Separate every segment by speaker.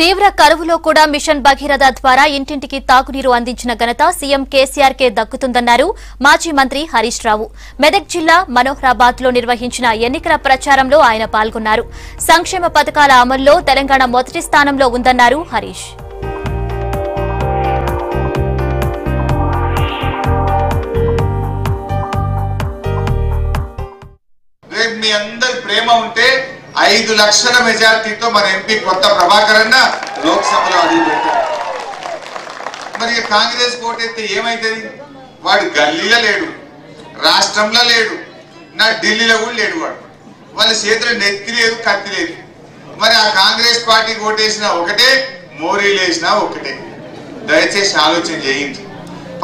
Speaker 1: తీవ్ర కరువులో కూడా మిషన్ భగీరథ ద్వారా ఇంటింటికి తాగునీరు అందించిన ఘనత సీఎం కేసీఆర్ కే దక్కుతుందన్నారు మాజీ మంత్రి హరీష్ రావు. మెదక్ జిల్లా మనోహరాబాద్ లో నిర్వహించిన ఎన్నికల ప్రచారంలో ఆయన పాల్గొన్నారు. సంక్షేమ పథకాల అమల్లో తెలంగాణ మొదటి స్థానంలో ఉందన్నారు హరీష్.
Speaker 2: మీ అందరి ప్రేమ ఉంటే 5 లక్షల మెజార్టీతో మన ఎంపీ కొత్త ప్రభాకర్ అన్న లోక్సభలో అడుగుపెట్టారు. మరి కాంగ్రెస్ కోటెత్తే ఏమైతుంది? వాడు గల్లీలో లేడు, రాష్ట్రంలో లేడు, నా ఢిల్లీలో కూడా లేడు. వాళ్ళ చేతిలో నెత్తి లేదు, కత్తి లేదు. మరి ఆ కాంగ్రెస్ పార్టీ ఓటేసినా ఒకటే, మోరీలు వేసినా ఒకటే. దయచేసి ఆలోచన చేయండి.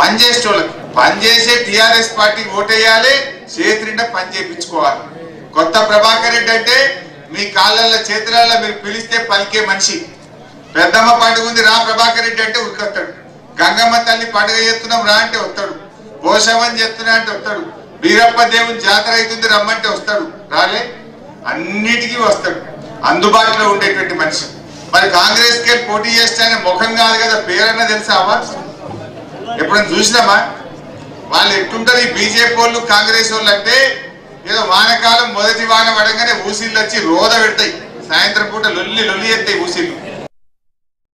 Speaker 2: పనిచేసేటోళ్ళకి పనిచేసే టీఆర్ఎస్ పార్టీ ఓటేయాలి, చేతి నిండా పని చేయించుకోవాలి. కొత్త ప్రభాకర్ రెడ్డి అంటే మీ కాళ్ళల్లో చేతులలో మీరు పిలిస్తే పలికే మనిషి. పెద్దమ్మ పండుగ ఉంది రా ప్రభాకర్ రెడ్డి అంటే ఉరికొస్తాడు. గంగమ్మ తల్లి పండుగ చేస్తున్నాం రా అంటే వస్తాడు. పోషమని చెప్తున్నా అంటే వస్తాడు. వీరప్ప దేవుని జాతర అవుతుంది రమ్మంటే వస్తాడు. రాలే, అన్నిటికీ వస్తాడు. అందుబాటులో ఉండేటువంటి మనిషి. మరి కాంగ్రెస్ కి పోటీ చేస్తే ముఖం కాదు కదా, పేరన్నా తెలుసావా? ఎప్పుడైనా చూసినామా? వాళ్ళు ఎట్టుంటారు ఈ బీజేపీ వాళ్ళు కాంగ్రెస్ వాళ్ళు అంటే, ఏదో వానకాలం మొదటి వాన పడగానే ఊసిళ్ళు వచ్చి రోద పెడతాయి, సాయంత్రం పూట లొల్లి ఎత్తాయి ఊసిళ్ళు.